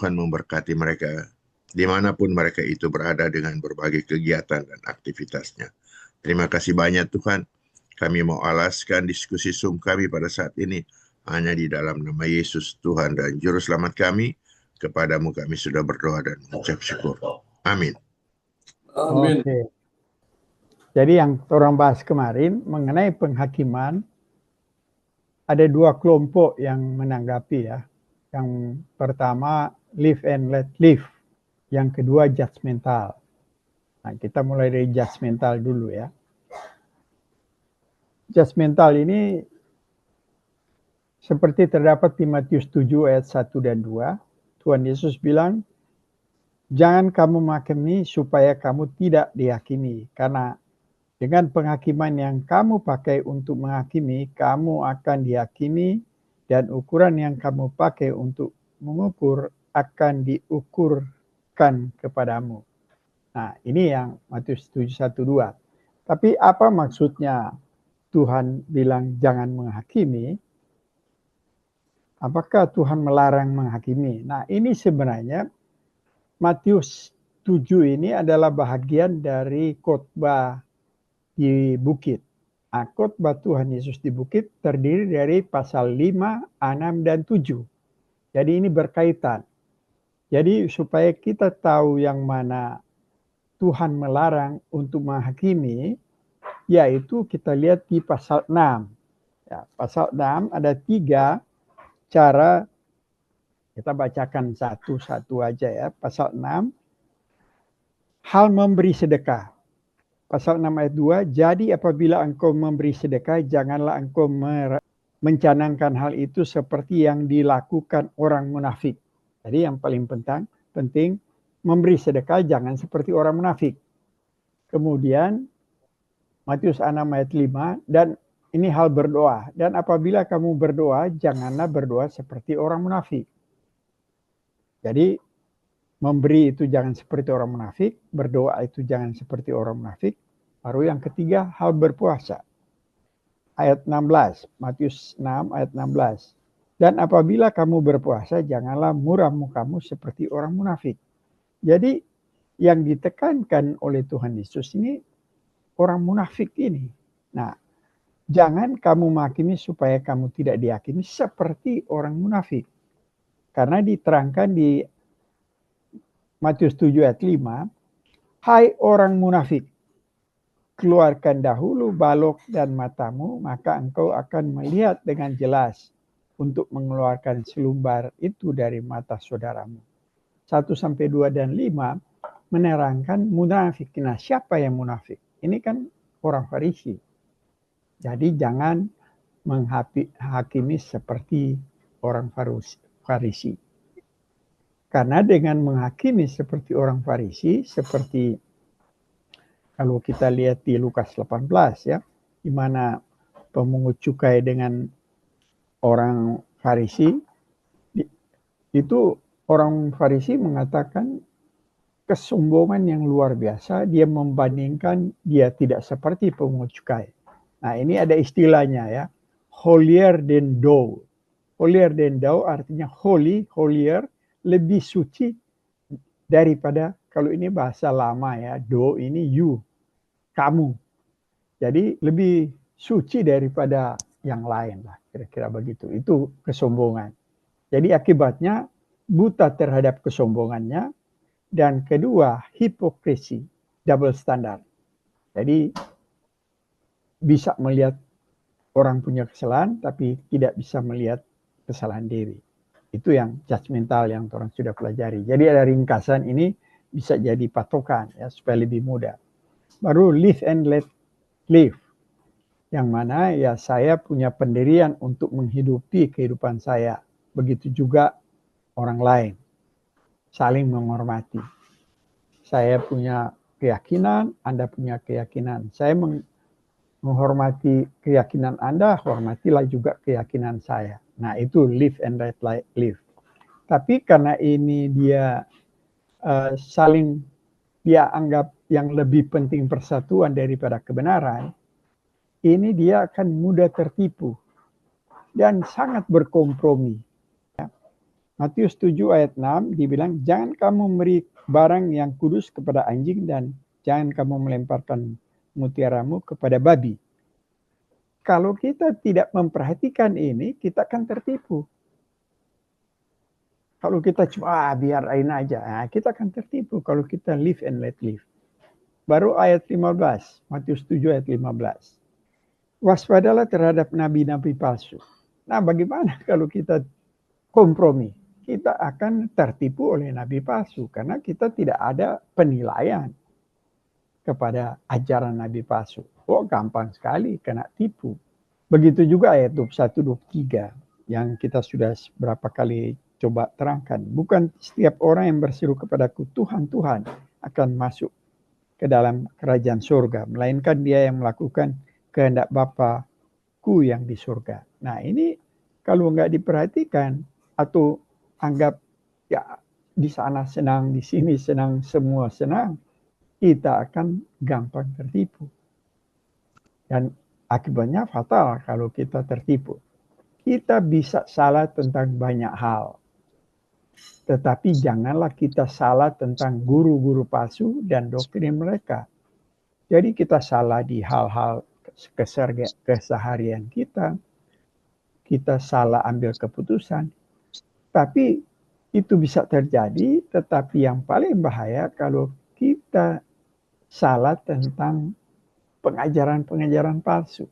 Tuhan memberkati mereka dimanapun mereka itu berada dengan berbagai kegiatan dan aktivitasnya. Terima kasih banyak Tuhan. Kami mau alaskan diskusi Zoom kami pada saat ini hanya di dalam nama Yesus Tuhan dan Juru Selamat kami. Kepadamu kami sudah berdoa dan mengucap syukur. Amin. Amin. Oke. Jadi yang orang bahas kemarin mengenai penghakiman, ada dua kelompok yang menanggapi ya. Yang pertama live and let live. Yang kedua judgmental. Nah, kita mulai dari judgmental dulu ya. Judgmental ini seperti terdapat di Matius 7 ayat 1 dan 2. Tuhan Yesus bilang, jangan kamu menghakimi supaya kamu tidak dihakimi. Karena dengan penghakiman yang kamu pakai untuk menghakimi, kamu akan dihakimi. Dan ukuran yang kamu pakai untuk mengukur akan diukurkan kepadamu. Nah, ini yang Matius 7, 1, 2. Tapi apa maksudnya Tuhan bilang jangan menghakimi? Apakah Tuhan melarang menghakimi? Nah, ini sebenarnya Matius 7 ini adalah bahagian dari khotbah di bukit. Nah, khotbah Tuhan Yesus di bukit terdiri dari pasal 5, 6, dan 7. Jadi ini berkaitan. Jadi supaya kita tahu yang mana Tuhan melarang untuk menghakimi, yaitu kita lihat di pasal 6. Ya, pasal 6 ada 3 cara, kita bacakan satu-satu aja ya. Pasal 6, hal memberi sedekah. Pasal 6 ayat 2, jadi apabila engkau memberi sedekah, janganlah engkau mencanangkan hal itu seperti yang dilakukan orang munafik. Jadi yang paling penting memberi sedekah jangan seperti orang munafik. Kemudian Matius 6 ayat 5, dan ini hal berdoa. Dan apabila kamu berdoa, janganlah berdoa seperti orang munafik. Jadi memberi itu jangan seperti orang munafik, berdoa itu jangan seperti orang munafik. Baru yang ketiga, hal berpuasa. Ayat 16, Matius 6 ayat 16. Dan apabila kamu berpuasa, janganlah murah mukamu seperti orang munafik. Jadi yang ditekankan oleh Tuhan Yesus ini orang munafik ini. Nah, jangan kamu menghakimi supaya kamu tidak dihakimi seperti orang munafik. Karena diterangkan di Matius 7 ayat 5, hai orang munafik, keluarkan dahulu balok dan matamu, maka engkau akan melihat dengan jelas untuk mengeluarkan selumbar itu dari mata saudaramu. 1-2 dan 5 menerangkan munafik. Nah, siapa yang munafik? Ini kan orang Farisi. Jadi jangan menghakimi seperti orang Farisi. Karena dengan menghakimi seperti orang Farisi, seperti kalau kita lihat di Lukas 18 ya, di mana pemungut cukai dengan orang Farisi, itu orang Farisi mengatakan kesombongan yang luar biasa, dia membandingkan dia tidak seperti pemungut cukai. Nah, ini ada istilahnya ya, holier than thou. Holier than thou artinya holy, holier, lebih suci daripada, kalau ini bahasa lama ya, do ini you, kamu. Jadi lebih suci daripada yang lain lah, kira-kira begitu. Itu kesombongan. Jadi akibatnya buta terhadap kesombongannya, dan kedua hipokrisi, double standard. Jadi bisa melihat orang punya kesalahan tapi tidak bisa melihat kesalahan diri. Itu yang judgmental yang orang sudah pelajari. Jadi ada ringkasan ini bisa jadi patokan ya supaya lebih mudah. Baru live and let live. Yang mana ya saya punya pendirian untuk menghidupi kehidupan saya. Begitu juga orang lain. Saling menghormati. Saya punya keyakinan, Anda punya keyakinan. Saya menghormati keyakinan Anda, hormatilah juga keyakinan saya. Nah, itu live and let live. Tapi karena ini dia saling, dia anggap yang lebih penting persatuan daripada kebenaran, ini dia akan mudah tertipu dan sangat berkompromi. Ya. Matius 7 ayat 6 dibilang, jangan kamu memberi barang yang kudus kepada anjing dan jangan kamu melemparkan mutiaramu kepada babi. Kalau kita tidak memperhatikan ini, kita akan tertipu. Kalau kita cuma biarin aja, nah, kita akan tertipu kalau kita live and let live. Baru ayat 15, Matius 7 ayat 15. Waspadalah terhadap nabi-nabi palsu. Nah, bagaimana kalau kita kompromi? Kita akan tertipu oleh nabi palsu karena kita tidak ada penilaian kepada ajaran nabi palsu. Oh, gampang sekali kena tipu. Begitu juga ayat 21-23 yang kita sudah berapa kali coba terangkan. Bukan setiap orang yang berseru kepadaku, Tuhan, Tuhan, akan masuk ke dalam kerajaan surga, melainkan dia yang melakukan kehendak Bapa-Ku yang di surga. Nah, ini kalau nggak diperhatikan atau anggap ya di sana senang, di sini senang, semua senang, kita akan gampang tertipu. Dan akibatnya fatal kalau kita tertipu. Kita bisa salah tentang banyak hal. Tetapi janganlah kita salah tentang guru-guru palsu dan doktrin mereka. Jadi kita salah di hal-hal keseharian kita. Kita salah ambil keputusan. Tapi itu bisa terjadi, tetapi yang paling bahaya kalau kita salah tentang pengajaran-pengajaran palsu.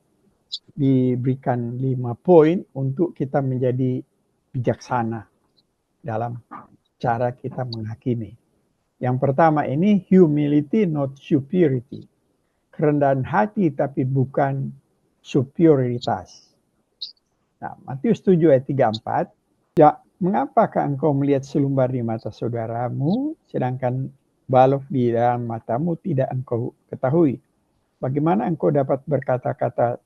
Diberikan 5 poin untuk kita menjadi bijaksana dalam cara kita menghakimi. Yang pertama ini humility not superiority. Kerendahan hati tapi bukan superioritas. Nah, Matius 7 ayat 34, ya, mengapakah engkau melihat selumbar di mata saudaramu sedangkan balok di dalam matamu tidak engkau ketahui? Bagaimana engkau dapat berkata-kata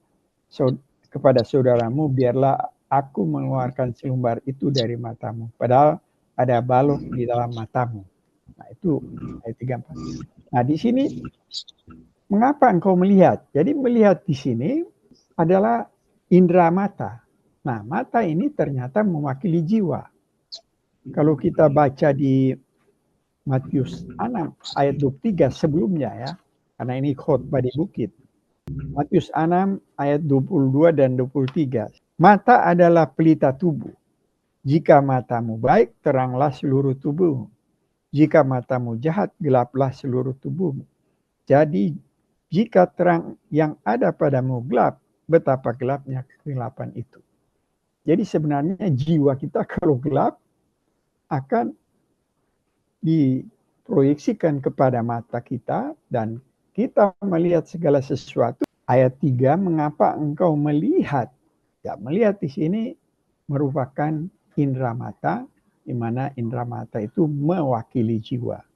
kepada saudaramu, biarlah aku mengeluarkan selumbar itu dari matamu, padahal ada balok di dalam matamu. Nah, itu ayat 34. Nah, di sini mengapa engkau melihat? Jadi melihat di sini adalah indera mata. Nah, mata ini ternyata mewakili jiwa. Kalau kita baca di Matius 6 ayat 23 sebelumnya ya, karena ini khotbah di bukit. Matius 6 ayat 22 dan 23. Mata adalah pelita tubuh. Jika matamu baik, teranglah seluruh tubuhmu. Jika matamu jahat, gelaplah seluruh tubuhmu. Jadi, jika terang yang ada padamu gelap, betapa gelapnya kegelapan itu. Jadi sebenarnya jiwa kita kalau gelap akan diproyeksikan kepada mata kita dan kita melihat segala sesuatu. Ayat 3, mengapa engkau melihat? Ya, melihat di sini merupakan indera mata, di mana indera mata itu mewakili jiwa.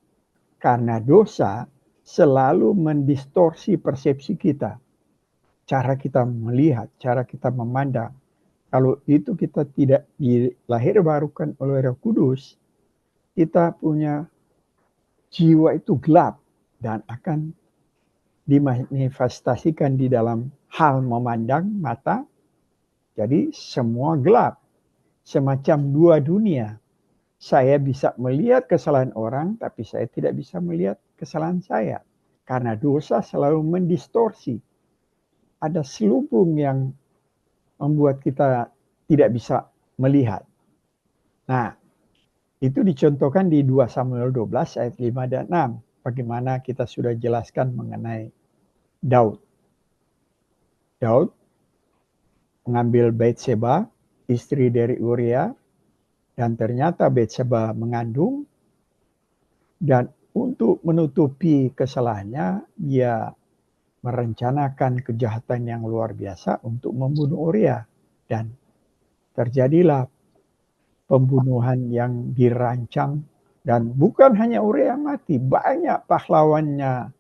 Karena dosa selalu mendistorsi persepsi kita. Cara kita melihat, cara kita memandang. Kalau itu kita tidak dilahirbarukan oleh Roh Kudus, kita punya jiwa itu gelap dan akan dimanifestasikan di dalam hal memandang mata. Jadi semua gelap, semacam dua dunia. Saya bisa melihat kesalahan orang, tapi saya tidak bisa melihat kesalahan saya. Karena dosa selalu mendistorsi. Ada selubung yang membuat kita tidak bisa melihat. Nah, itu dicontohkan di 2 Samuel 12 ayat 5 dan 6. Bagaimana kita sudah jelaskan mengenai Daud. Daud mengambil Batseba, istri dari Uria, dan ternyata Batseba mengandung. Dan untuk menutupi kesalahannya, dia merencanakan kejahatan yang luar biasa untuk membunuh Uria. Dan terjadilah pembunuhan yang dirancang. Dan bukan hanya Uria yang mati, banyak pahlawannya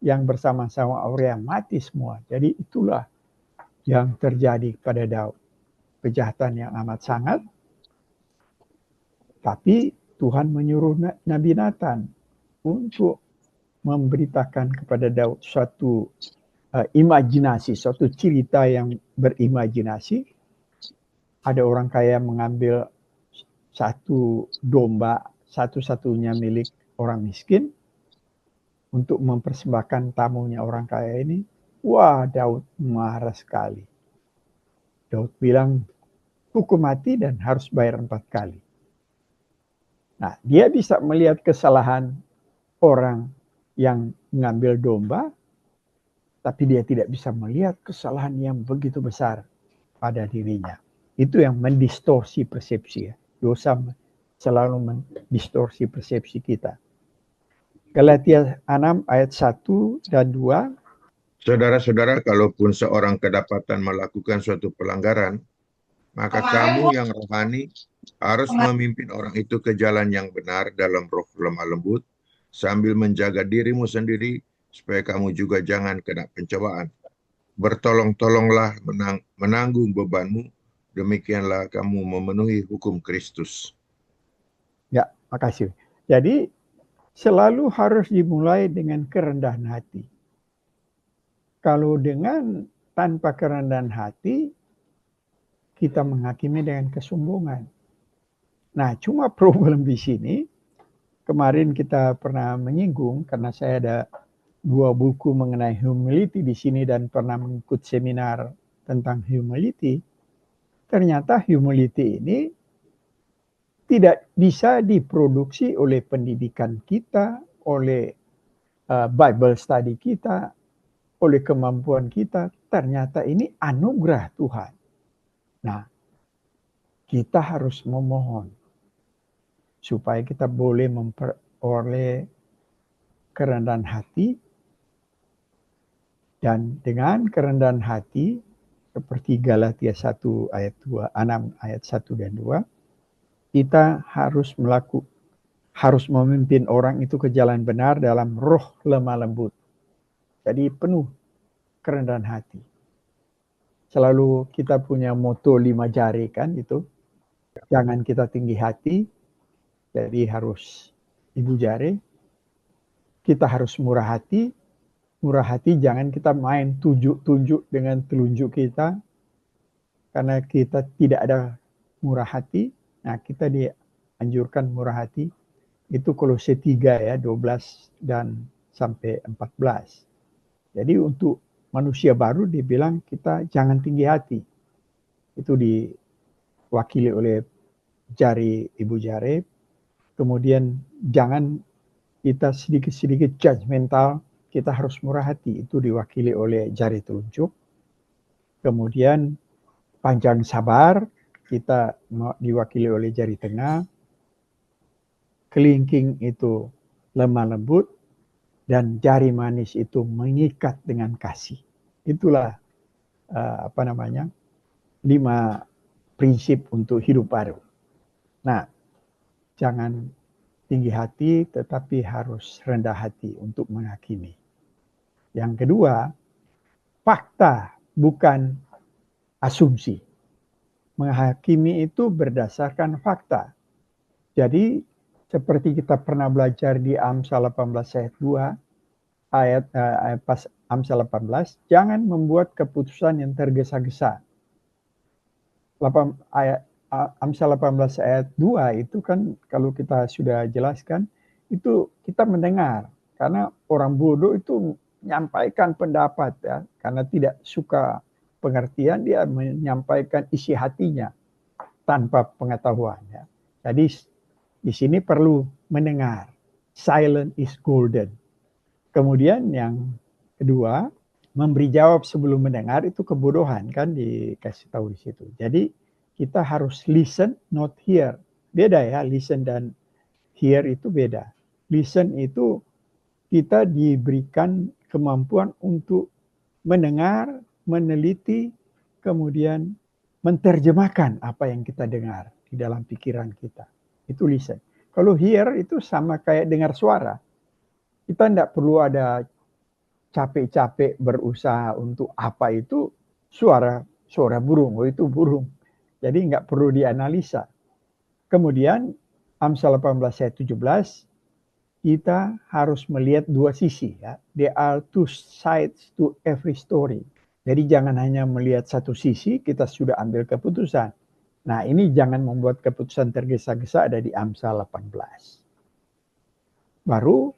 yang bersama-sama Uria mati semua. Jadi itulah yang terjadi pada Daud. Kejahatan yang amat sangat. Tapi Tuhan menyuruh Nabi Nathan untuk memberitakan kepada Daud suatu imajinasi, suatu cerita yang berimajinasi. Ada orang kaya mengambil satu domba satu-satunya milik orang miskin untuk mempersembahkan tamunya orang kaya ini. Wah, Daud marah sekali. Daud bilang, hukum mati dan harus bayar 4 kali. Nah, dia bisa melihat kesalahan orang yang mengambil domba, tapi dia tidak bisa melihat kesalahan yang begitu besar pada dirinya. Itu yang mendistorsi persepsi. Ya. Dosa selalu mendistorsi persepsi kita. Galatia 6 ayat 1 dan 2. Saudara-saudara, kalaupun seorang kedapatan melakukan suatu pelanggaran, maka kamu yang rohani harus memimpin orang itu ke jalan yang benar dalam roh lemah lembut, sambil menjaga dirimu sendiri, supaya kamu juga jangan kena pencobaan. Bertolong-tolonglah menanggung bebanmu, demikianlah kamu memenuhi hukum Kristus. Ya, makasih. Jadi, selalu harus dimulai dengan kerendahan hati. Kalau dengan tanpa kerendahan hati, kita menghakimi dengan kesombongan. Nah, cuma problem di sini, kemarin kita pernah menyinggung, karena saya ada 2 buku mengenai humility di sini dan pernah mengikut seminar tentang humility. Ternyata humility ini tidak bisa diproduksi oleh pendidikan kita, oleh Bible study kita, oleh kemampuan kita. Ternyata ini anugerah Tuhan. Nah, kita harus memohon supaya kita boleh memperoleh kerendahan hati, dan dengan kerendahan hati seperti Galatia 1 ayat 2, 6 ayat 1 dan 2, kita harus memimpin orang itu ke jalan benar dalam roh lemah lembut. Jadi penuh kerendahan hati. Selalu kita punya moto 5 jari kan itu. Jangan kita tinggi hati, jadi harus ibu jari. Kita harus murah hati. Murah hati jangan kita main tunjuk-tunjuk dengan telunjuk kita. Karena kita tidak ada murah hati. Nah, kita dianjurkan murah hati. Itu Kolose 3 ya, 12 dan sampai 14. Jadi untuk manusia baru dibilang kita jangan tinggi hati. Itu diwakili oleh jari ibu jari. Kemudian jangan kita sedikit-sedikit judgmental, kita harus murah hati. Itu diwakili oleh jari telunjuk. Kemudian panjang sabar, kita diwakili oleh jari tengah. Kelingking itu lemah lembut, dan jari manis itu mengikat dengan kasih. Itulah 5 prinsip untuk hidup baru. Nah, jangan tinggi hati, tetapi harus rendah hati untuk menghakimi. Yang kedua, fakta bukan asumsi. Menghakimi itu berdasarkan fakta. Jadi seperti kita pernah belajar di Amsal 18 ayat 2, pas Amsal 18, jangan membuat keputusan yang tergesa-gesa. Amsal 18 ayat 2 itu kan kalau kita sudah jelaskan, itu kita mendengar. Karena orang bodoh itu menyampaikan pendapat ya, karena tidak suka pengertian, dia menyampaikan isi hatinya tanpa pengetahuan ya. Jadi di sini perlu mendengar. Silent is golden. Kemudian yang kedua, memberi jawab sebelum mendengar itu kebodohan kan dikasih tahu di situ. Jadi kita harus listen, not hear. Beda ya, listen dan hear itu beda. Listen itu kita diberikan kemampuan untuk mendengar, meneliti, kemudian menerjemahkan apa yang kita dengar di dalam pikiran kita. Itu listen. Kalau hear itu sama kayak dengar suara. Kita tidak perlu ada capek-capek berusaha untuk apa itu suara burung. Oh itu burung. Jadi nggak perlu dianalisa. Kemudian Amsal 18 ayat 17, kita harus melihat 2 sisi ya. There are 2 sides to every story. Jadi jangan hanya melihat satu sisi, kita sudah ambil keputusan. Nah, ini jangan membuat keputusan tergesa-gesa, ada di Amsal 18. Baru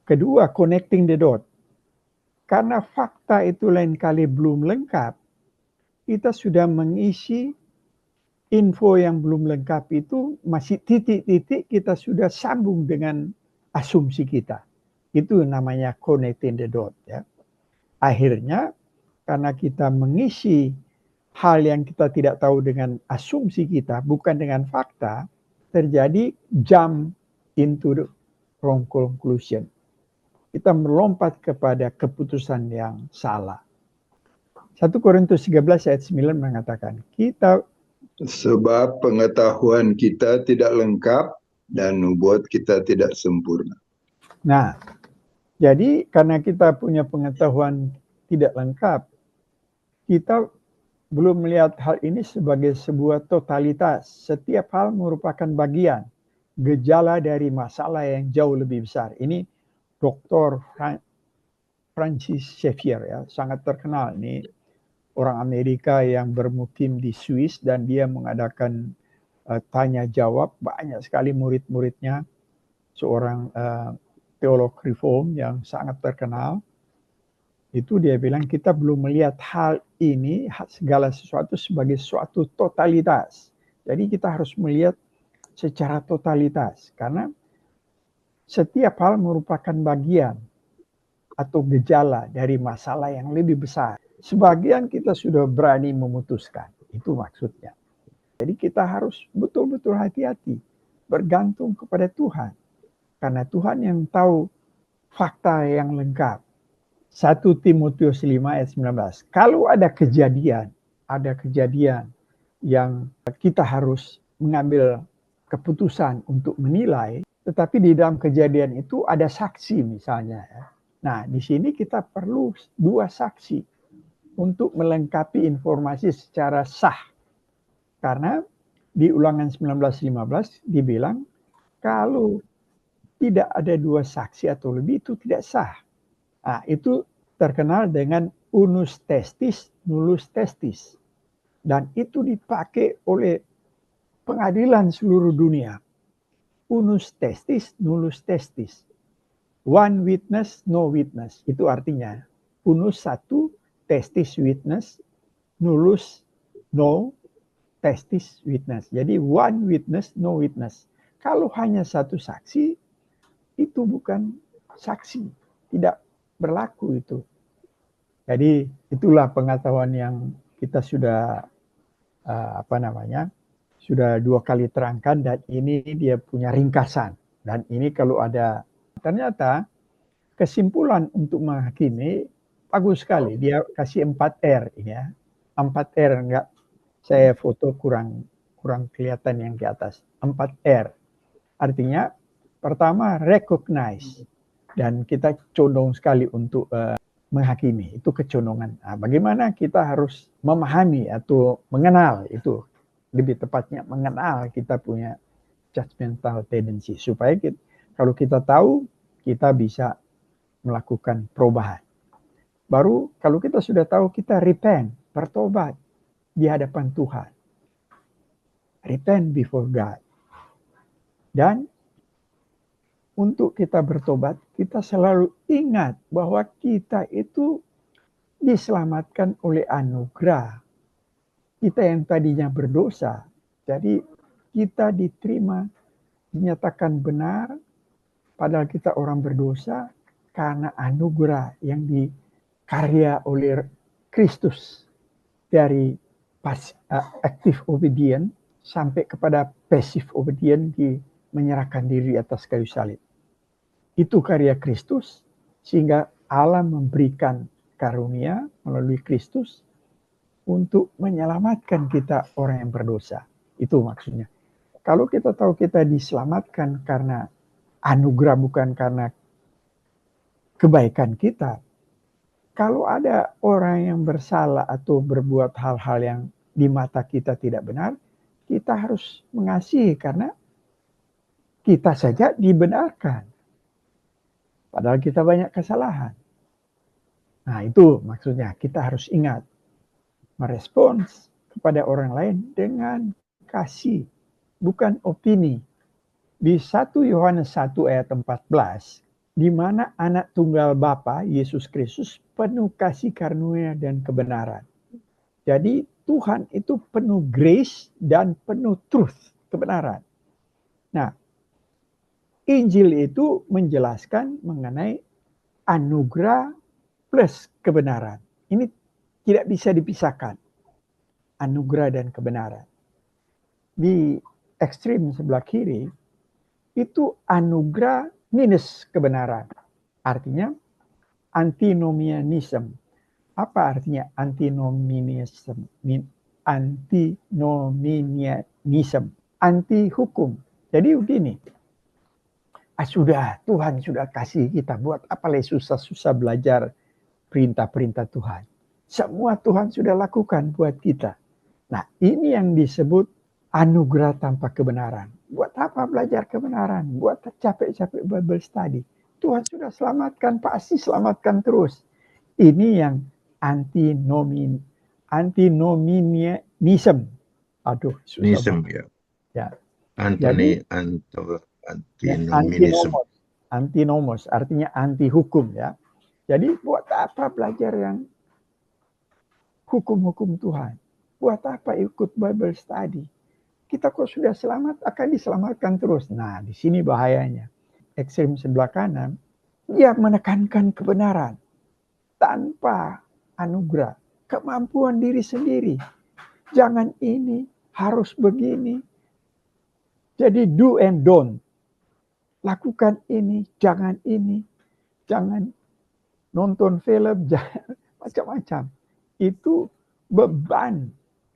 kedua, connecting the dot. Karena fakta itu lain kali belum lengkap, kita sudah mengisi info yang belum lengkap itu masih titik-titik kita sudah sambung dengan asumsi kita. Itu namanya connecting the dot ya. Akhirnya karena kita mengisi hal yang kita tidak tahu dengan asumsi kita, bukan dengan fakta, terjadi jump into the wrong conclusion. Kita melompat kepada keputusan yang salah. 1 Korintus 13 ayat 9 mengatakan, kita Sebab pengetahuan kita tidak lengkap dan nubuat kita tidak sempurna. Nah, jadi karena kita punya pengetahuan tidak lengkap, kita belum melihat hal ini sebagai sebuah totalitas. Setiap hal merupakan bagian, gejala dari masalah yang jauh lebih besar. Ini Dr. Francis Xavier ya, sangat terkenal. Ini orang Amerika yang bermukim di Swiss dan dia mengadakan tanya jawab, banyak sekali murid-muridnya, seorang teolog reform yang sangat terkenal. Itu dia bilang kita belum melihat hal ini, segala sesuatu sebagai suatu totalitas. Jadi kita harus melihat secara totalitas karena setiap hal merupakan bagian atau gejala dari masalah yang lebih besar. Sebagian kita sudah berani memutuskan, itu maksudnya. Jadi kita harus betul-betul hati-hati, bergantung kepada Tuhan. Karena Tuhan yang tahu fakta yang lengkap. 1 Timotius 5 ayat 19. Kalau ada kejadian yang kita harus mengambil keputusan untuk menilai, tetapi di dalam kejadian itu ada saksi misalnya. Nah, di sini kita perlu 2 saksi untuk melengkapi informasi secara sah. Karena di Ulangan 19:15 dibilang kalau tidak ada 2 saksi atau lebih itu tidak sah. Nah, itu terkenal dengan unus testis, nullus testis. Dan itu dipakai oleh pengadilan seluruh dunia. Unus testis, nullus testis. One witness, no witness. Itu artinya unus 1, testis witness, nullus no, testis witness. Jadi one witness, no witness. Kalau hanya 1 saksi, itu bukan saksi. Tidak berlaku itu. Jadi itulah pengetahuan yang kita sudah sudah 2 kali terangkan dan ini dia punya ringkasan. Dan ini kalau ada ternyata kesimpulan untuk menghakimi bagus sekali. Dia kasih 4R ini ya. 4R enggak saya foto kurang kelihatan yang di atas. 4R. Artinya pertama recognize. Dan kita condong sekali untuk menghakimi, itu kecondongan. Nah, bagaimana kita harus memahami atau mengenal itu, lebih tepatnya mengenal kita punya judgmental tendency supaya kalau kita tahu kita bisa melakukan perubahan. Baru kalau kita sudah tahu kita repent, bertobat di hadapan Tuhan. Repent before God. Dan untuk kita bertobat, kita selalu ingat bahwa kita itu diselamatkan oleh anugerah. Kita yang tadinya berdosa, jadi kita diterima, dinyatakan benar, padahal kita orang berdosa, karena anugerah yang dikarya oleh Kristus. Dari active obedience sampai kepada passive obedience, menyerahkan diri atas kayu salib. Itu karya Kristus, sehingga Allah memberikan karunia melalui Kristus untuk menyelamatkan kita orang yang berdosa. Itu maksudnya. Kalau kita tahu kita diselamatkan karena anugerah bukan karena kebaikan kita. Kalau ada orang yang bersalah atau berbuat hal-hal yang di mata kita tidak benar, kita harus mengasihi karena kita saja dibenarkan. Padahal kita banyak kesalahan. Nah itu maksudnya kita harus ingat. Merespons kepada orang lain dengan kasih, bukan opini. Di 1 Yohanes 1 ayat 14, di mana anak tunggal Bapa, Yesus Kristus, penuh kasih karunia dan kebenaran. Jadi Tuhan itu penuh grace dan penuh truth, kebenaran. Nah, Injil itu menjelaskan mengenai anugerah plus kebenaran. Ini tidak bisa dipisahkan, anugerah dan kebenaran. Di ekstrim sebelah kiri, itu anugerah minus kebenaran. Artinya antinomianism. Apa artinya antinomianism? Antinomianism. Anti hukum. Jadi begini. Sudah, Tuhan sudah kasih kita. Buat apa susah-susah belajar perintah-perintah Tuhan. Semua Tuhan sudah lakukan buat kita. Nah, ini yang disebut anugerah tanpa kebenaran. Buat apa belajar kebenaran? Buat capek-capek Bible study. Tuhan sudah selamatkan, pasti selamatkan terus. Ini yang antinomianism. Aduh, susah banget. Ya. Jadi, Antinomianism. Antinomos, artinya anti hukum ya. Jadi buat apa belajar yang hukum-hukum Tuhan? Buat apa ikut Bible study? Kita kok sudah selamat, akan diselamatkan terus. Nah, di sini bahayanya. Ekstrem sebelah kanan, dia menekankan kebenaran tanpa anugerah, kemampuan diri sendiri. Jangan ini, harus begini. Jadi do and don't. Lakukan ini, jangan ini. Jangan nonton film, jangan macam-macam. Itu beban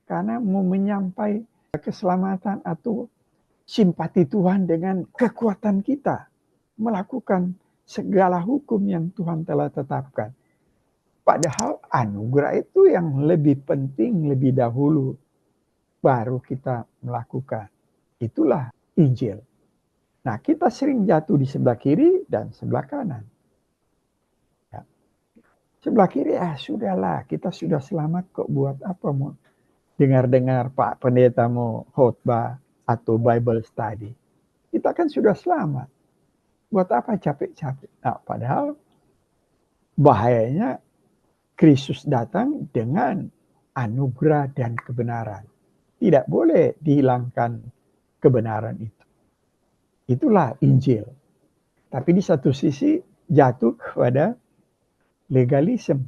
karena mau menyampaikan keselamatan atau simpati Tuhan dengan kekuatan kita melakukan segala hukum yang Tuhan telah tetapkan. Padahal anugerah itu yang lebih penting lebih dahulu baru kita melakukan. Itulah Injil. Nah, kita sering jatuh di sebelah kiri dan sebelah kanan. Ya. Sebelah kiri, sudahlah, kita sudah selamat kok, buat apa mau dengar-dengar Pak Pendeta mau khotbah atau Bible study. Kita kan sudah selamat. Buat apa capek-capek? Nah, padahal bahayanya Kristus datang dengan anugerah dan kebenaran. Tidak boleh dihilangkan kebenaran itu. Itulah Injil. Tapi di satu sisi jatuh kepada legalisme.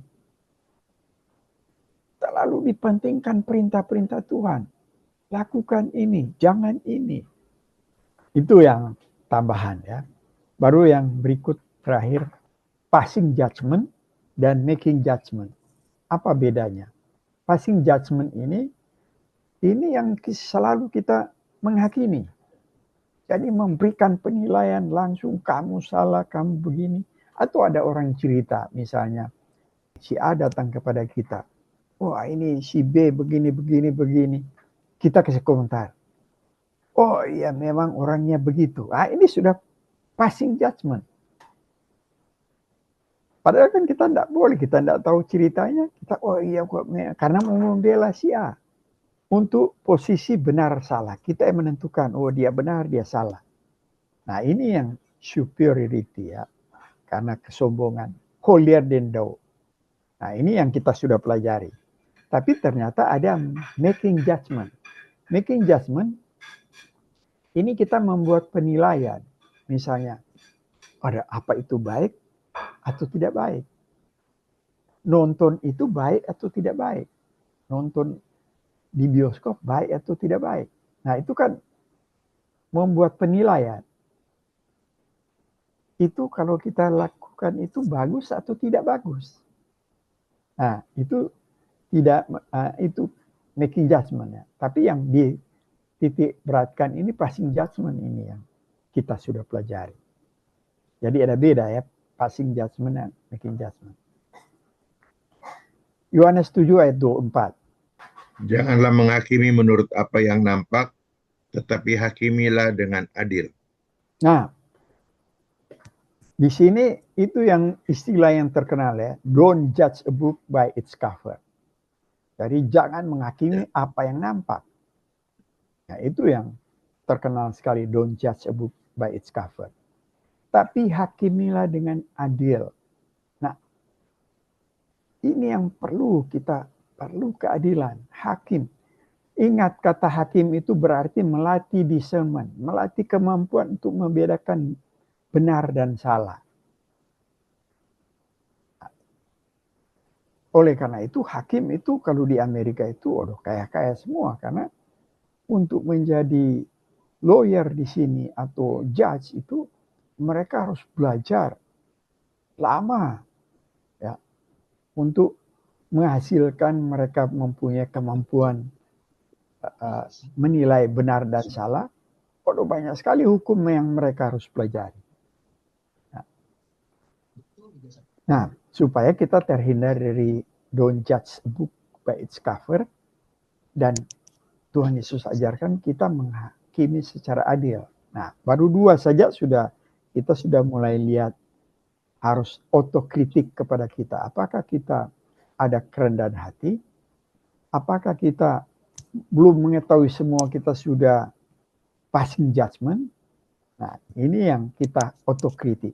Terlalu dipentingkan perintah-perintah Tuhan. Lakukan ini, jangan ini. Itu yang tambahan ya. Baru yang berikut terakhir, passing judgment dan making judgment. Apa bedanya? Passing judgment ini yang selalu kita menghakimi. Jadi memberikan penilaian langsung, kamu salah, kamu begini. Atau ada orang cerita, misalnya si A datang kepada kita. Wah, ini si B begini. Kita kasih komentar. Oh iya, memang orangnya begitu. Ini sudah passing judgment. Padahal kan kita tidak boleh, kita tidak tahu ceritanya. Kita, oh iya, karena mau membela si A. Untuk posisi benar salah. Kita yang menentukan, oh dia benar, dia salah. Nah, ini yang superiority ya. Karena kesombongan. Holier than thou. Nah, ini yang kita sudah pelajari. Tapi ternyata ada making judgment. Making judgment, ini kita membuat penilaian. Misalnya, ada apa itu baik atau tidak baik. Nonton itu baik atau tidak baik. Nonton di bioskop baik atau tidak baik. Nah, itu kan membuat penilaian. Itu kalau kita lakukan itu bagus atau tidak bagus. Nah, itu tidak itu making judgment ya. Tapi yang dititik beratkan ini passing judgment ini yang kita sudah pelajari. Jadi ada beda ya, passing judgment dan making judgment. Yohanes 7 ayat 24. Janganlah menghakimi menurut apa yang nampak, tetapi hakimilah dengan adil. Nah, di sini itu yang istilah yang terkenal ya. Don't judge a book by its cover. Jadi jangan menghakimi apa yang nampak. Nah, itu yang terkenal sekali, don't judge a book by its cover. Tapi hakimilah dengan adil. Nah, ini yang perlu keadilan. Hakim. Ingat, kata hakim itu berarti melatih discernment, melatih kemampuan untuk membedakan benar dan salah. Oleh karena itu, hakim itu kalau di Amerika itu kaya-kaya semua, karena untuk menjadi lawyer di sini atau judge itu mereka harus belajar lama ya untuk menghasilkan mereka mempunyai kemampuan menilai benar dan salah. Waduh, banyak sekali hukum yang mereka harus pelajari. Nah, supaya kita terhindar dari don't judge a book by its cover, dan Tuhan Yesus ajarkan kita menghakimi secara adil. Nah, baru 2 saja kita sudah mulai lihat harus otokritik kepada kita. Apakah kita ada kerendahan hati? Apakah kita belum mengetahui semua, kita sudah passing judgment? Nah, ini yang kita otokritik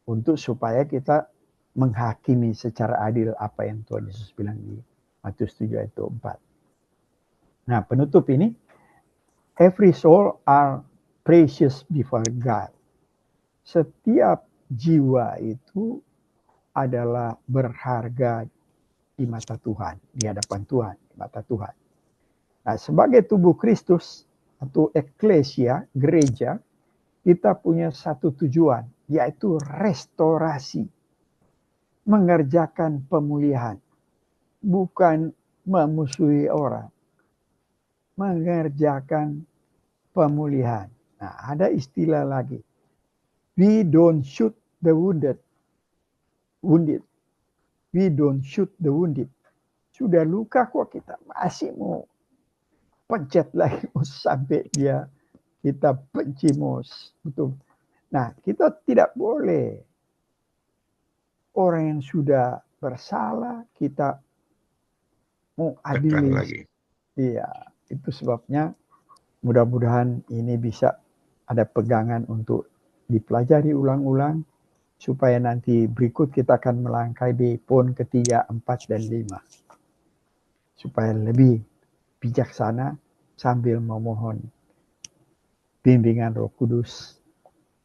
untuk supaya kita menghakimi secara adil apa yang Tuhan Yesus bilang di Matius 7 ayat 4. Nah, penutup ini, every soul are precious before God. Setiap jiwa itu adalah berharga di mata Tuhan, di hadapan Tuhan, di mata Tuhan. Nah, sebagai tubuh Kristus atau eklesia, gereja, kita punya satu tujuan, yaitu restorasi. Mengerjakan pemulihan, bukan memusuhi orang. Mengerjakan pemulihan. Nah, ada istilah lagi. We don't shoot the wounded. We don't shoot the wounded. Sudah luka kok kita masih mau pencet lagi sampai kita benci betul. Nah, kita tidak boleh orang yang sudah bersalah kita mau adili lagi. Iya, itu sebabnya mudah-mudahan ini bisa ada pegangan untuk dipelajari ulang-ulang supaya nanti berikut kita akan melangkah di poin ketiga, 4, dan 5. Supaya lebih bijaksana sambil memohon bimbingan Roh Kudus,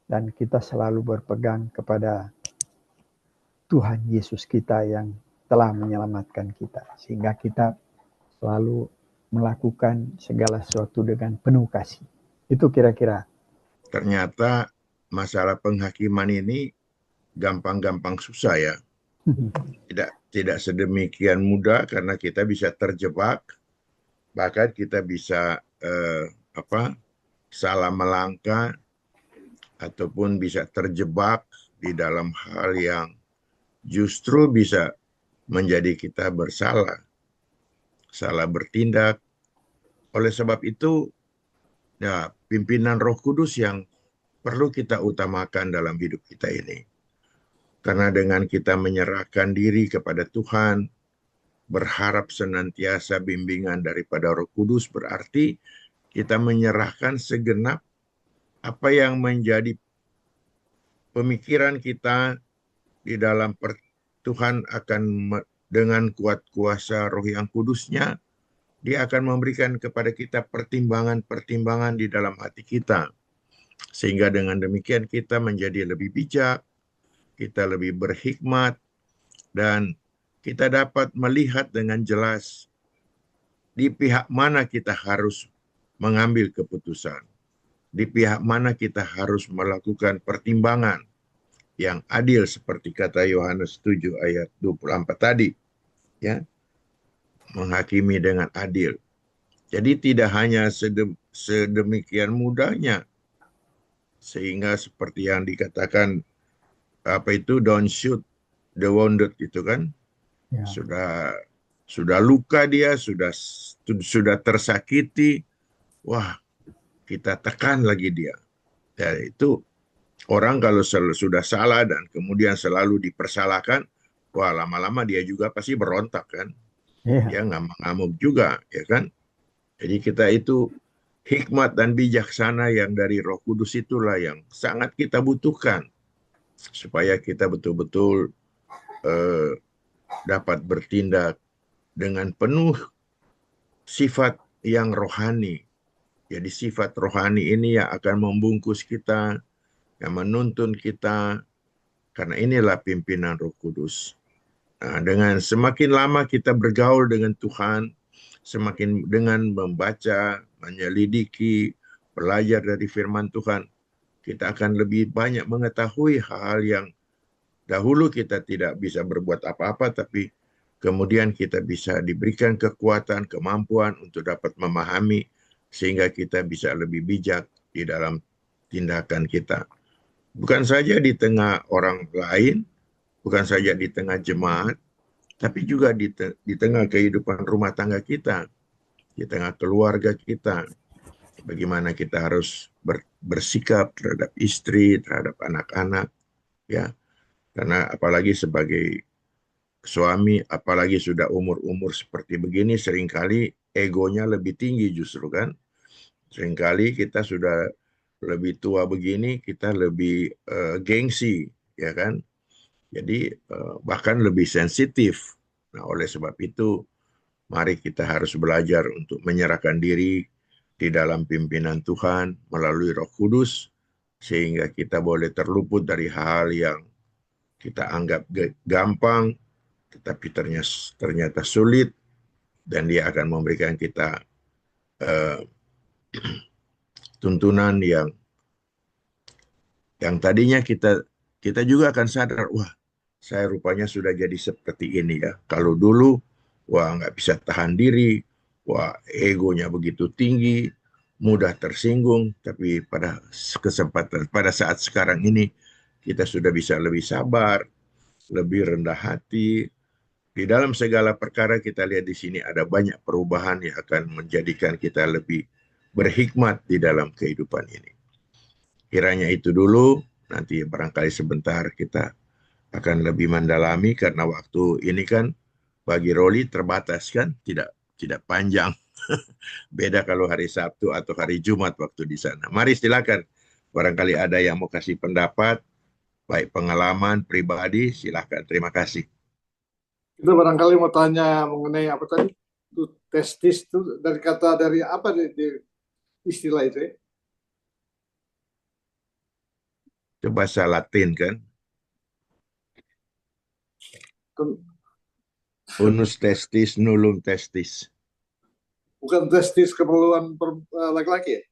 dan kita selalu berpegang kepada Tuhan Yesus kita yang telah menyelamatkan kita, sehingga kita selalu melakukan segala sesuatu dengan penuh kasih. Itu kira-kira. Ternyata masalah penghakiman ini gampang-gampang susah ya. Tidak sedemikian mudah, karena kita bisa terjebak, bahkan kita bisa salah melangkah, ataupun bisa terjebak di dalam hal yang justru bisa menjadi kita bersalah, salah bertindak. Oleh sebab itu, ya, pimpinan Roh Kudus yang perlu kita utamakan dalam hidup kita ini. Karena dengan kita menyerahkan diri kepada Tuhan, berharap senantiasa bimbingan daripada Roh Kudus, berarti kita menyerahkan segenap apa yang menjadi pemikiran kita di dalam Tuhan akan dengan kuat kuasa Roh yang Kudusnya, Dia akan memberikan kepada kita pertimbangan-pertimbangan di dalam hati kita. Sehingga dengan demikian kita menjadi lebih bijak, kita lebih berhikmat, dan kita dapat melihat dengan jelas di pihak mana kita harus mengambil keputusan, di pihak mana kita harus melakukan pertimbangan yang adil seperti kata Yohanes 7 ayat 24 tadi, ya, menghakimi dengan adil. Jadi tidak hanya sedemikian mudahnya, sehingga seperti yang dikatakan don't shoot the wounded itu kan, ya. Sudah luka dia, sudah tersakiti, wah, kita tekan lagi dia. Ya, itu orang kalau sudah salah dan kemudian selalu dipersalahkan, wah, lama-lama dia juga pasti berontak kan. Iya. Dia ngamuk-ngamuk juga, ya kan? Jadi kita itu hikmat dan bijaksana yang dari Roh Kudus itulah yang sangat kita butuhkan supaya kita betul-betul eh, dapat bertindak dengan penuh sifat yang rohani. Jadi sifat rohani ini yang akan membungkus kita, yang menuntun kita, karena inilah pimpinan Roh Kudus. Nah, dengan semakin lama kita bergaul dengan Tuhan, semakin dengan membaca, menyelidiki, belajar dari firman Tuhan, kita akan lebih banyak mengetahui hal-hal yang dahulu kita tidak bisa berbuat apa-apa, tapi kemudian kita bisa diberikan kekuatan, kemampuan untuk dapat memahami, sehingga kita bisa lebih bijak di dalam tindakan kita. Bukan saja di tengah orang lain, bukan saja di tengah jemaat, tapi juga di tengah kehidupan rumah tangga kita, di tengah keluarga kita. Bagaimana kita harus bersikap terhadap istri, terhadap anak-anak, ya. Karena apalagi sebagai suami, apalagi sudah umur-umur seperti begini, seringkali egonya lebih tinggi justru kan. Seringkali kita sudah lebih tua begini, kita lebih gengsi, ya kan. Jadi bahkan lebih sensitif. Nah, oleh sebab itu, mari kita harus belajar untuk menyerahkan diri di dalam pimpinan Tuhan melalui Roh Kudus, sehingga kita boleh terluput dari hal yang kita anggap gampang, tetapi ternyata sulit, dan dia akan memberikan kita uh, tuntunan yang tadinya kita juga akan sadar, wah, saya rupanya sudah jadi seperti ini ya. Kalau dulu, wah, nggak bisa tahan diri, wah, egonya begitu tinggi, mudah tersinggung, tapi pada saat sekarang ini, kita sudah bisa lebih sabar, lebih rendah hati. Di dalam segala perkara kita lihat di sini ada banyak perubahan yang akan menjadikan kita lebih berhikmat di dalam kehidupan ini. Kiranya itu dulu, nanti barangkali sebentar kita akan lebih mendalami karena waktu ini kan bagi Roli terbatas kan, tidak panjang. Beda kalau hari Sabtu atau hari Jumat waktu di sana. Mari silakan, barangkali ada yang mau kasih pendapat, baik pengalaman pribadi, silakan. Terima kasih. Kita barangkali mau tanya mengenai apa tadi? Itu testis itu dari kata dari apa di istilah itu ya? Itu bahasa Latin kan. Unus testis, nullum testis. Bukan testis keperluan laki-laki ya?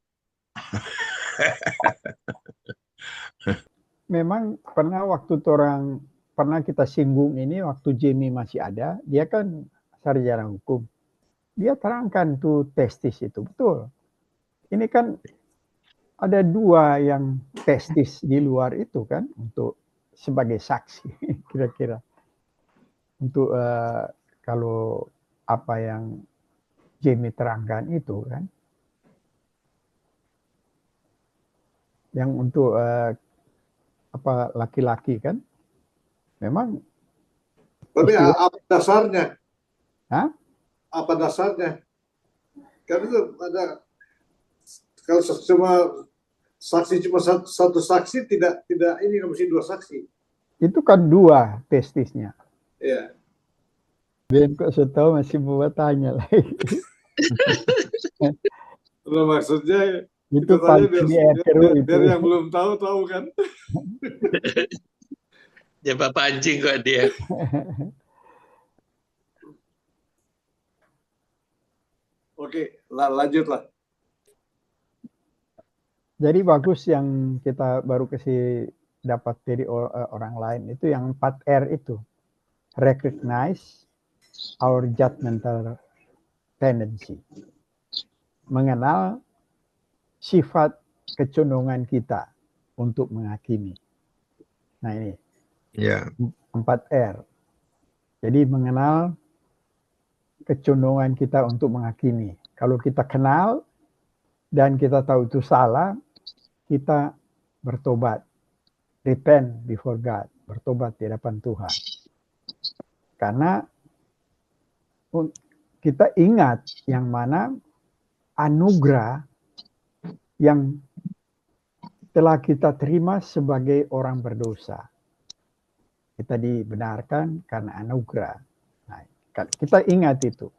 Memang pernah kita singgung ini waktu Jamie masih ada, dia kan sarjana hukum. Dia terangkan tuh testis itu, betul. Ini kan ada dua yang testis di luar itu kan, untuk sebagai saksi, kira-kira. Untuk kalau apa yang Jamie terangkan itu kan. Yang untuk apa laki-laki kan, memang. Tapi apa dasarnya? Hah? Apa dasarnya? Karena itu ada, kalau cuma saksi cuma satu saksi tidak ini mesti dua saksi. Itu kan dua testisnya. Iya. Ben kok saya tahu masih mau tanya lagi. Nah, maksudnya itu paling biar yang belum tahu kan. Ya Bapak pancing kok dia. Oke, lanjutlah. Jadi bagus yang kita baru kasih dapat dari orang lain itu yang 4R itu. Recognize our judgmental tendency. Mengenal sifat kecondongan kita untuk menghakimi. Nah ini. Ya. 4R. Jadi mengenal kecondongan kita untuk menghakimi. Kalau kita kenal dan kita tahu itu salah, kita bertobat. Repent before God. Bertobat di hadapan Tuhan. Karena kita ingat yang mana anugerah yang telah kita terima sebagai orang berdosa. Kita dibenarkan karena anugerah. Nah, kita ingat itu.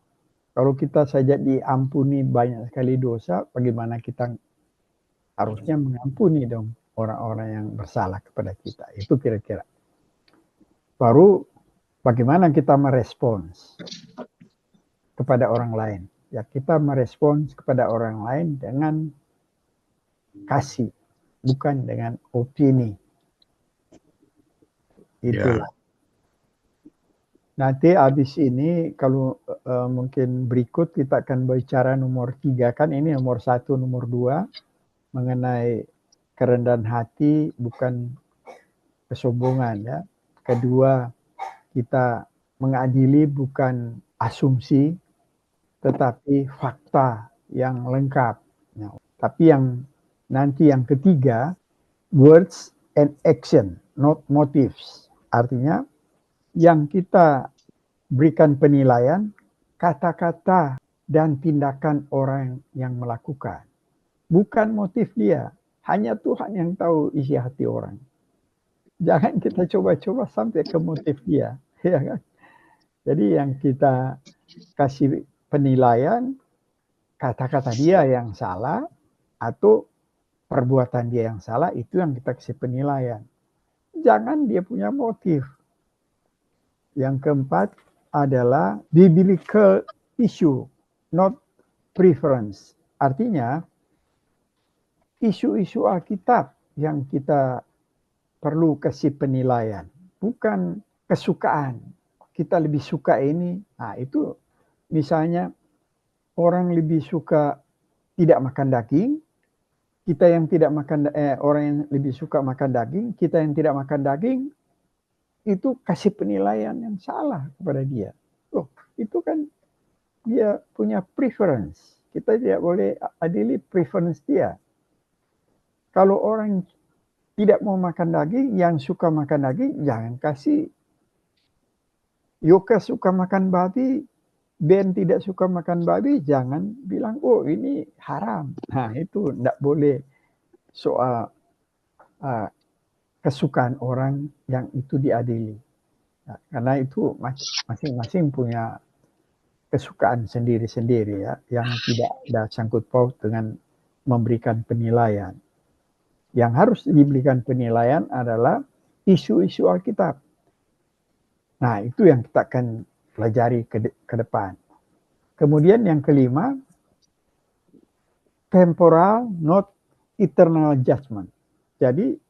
Kalau kita saja diampuni banyak sekali dosa, bagaimana kita harusnya mengampuni dong orang-orang yang bersalah kepada kita. Itu kira-kira. Baru bagaimana kita merespons kepada orang lain. Ya, kita merespons kepada orang lain dengan kasih, bukan dengan opini. Itulah. Nanti habis ini kalau mungkin berikut kita akan bicara nomor 3, kan ini nomor 1, nomor 2 mengenai kerendahan hati bukan kesombongan ya. Kedua, kita mengadili bukan asumsi tetapi fakta yang lengkap. Nah, tapi yang nanti yang ketiga, words and action, not motives. Artinya yang kita berikan penilaian, kata-kata dan tindakan orang yang melakukan. Bukan motif dia. Hanya Tuhan yang tahu isi hati orang. Jangan kita coba-coba sampai ke motif dia. Ya kan? Jadi yang kita kasih penilaian, kata-kata dia yang salah, atau perbuatan dia yang salah, itu yang kita kasih penilaian. Jangan dia punya motif. Yang keempat adalah biblical issue, not preference. Artinya, isu-isu Alkitab yang kita perlu kasih penilaian, bukan kesukaan. Kita lebih suka ini, nah itu misalnya orang lebih suka tidak makan daging, kita yang tidak makan, orang yang lebih suka makan daging, kita yang tidak makan daging, itu kasih penilaian yang salah kepada dia. Loh, itu kan dia punya preference. Kita tidak boleh adili preference dia. Kalau orang tidak mau makan daging, yang suka makan daging, jangan kasih. Yoka suka makan babi, Ben tidak suka makan babi, jangan bilang, oh ini haram. Nah itu tidak boleh soal kesukaan orang yang itu diadili. Nah, karena itu masing-masing punya kesukaan sendiri-sendiri ya, yang tidak ada sangkut paut dengan memberikan penilaian. Yang harus diberikan penilaian adalah isu-isu Alkitab. Nah, itu yang kita akan pelajari ke depan. Kemudian yang kelima, temporal, not eternal judgment. Jadi,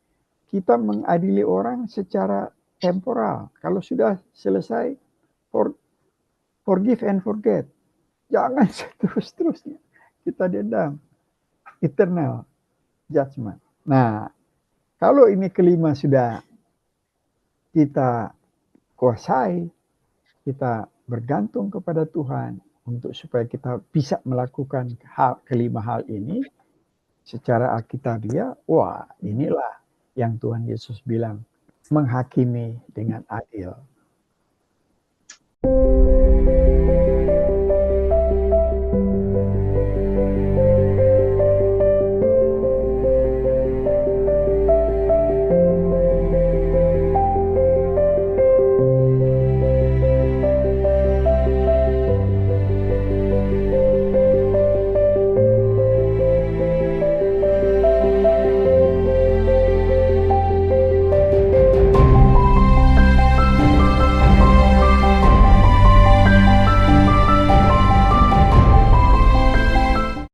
kita mengadili orang secara temporal. Kalau sudah selesai, forgive and forget. Jangan terus-terusnya kita dendam. Eternal judgment. Nah, kalau ini kelima sudah kita kuasai, kita bergantung kepada Tuhan untuk supaya kita bisa melakukan kelima hal ini secara alkitabiah. Wah, inilah yang Tuhan Yesus bilang, menghakimi dengan adil.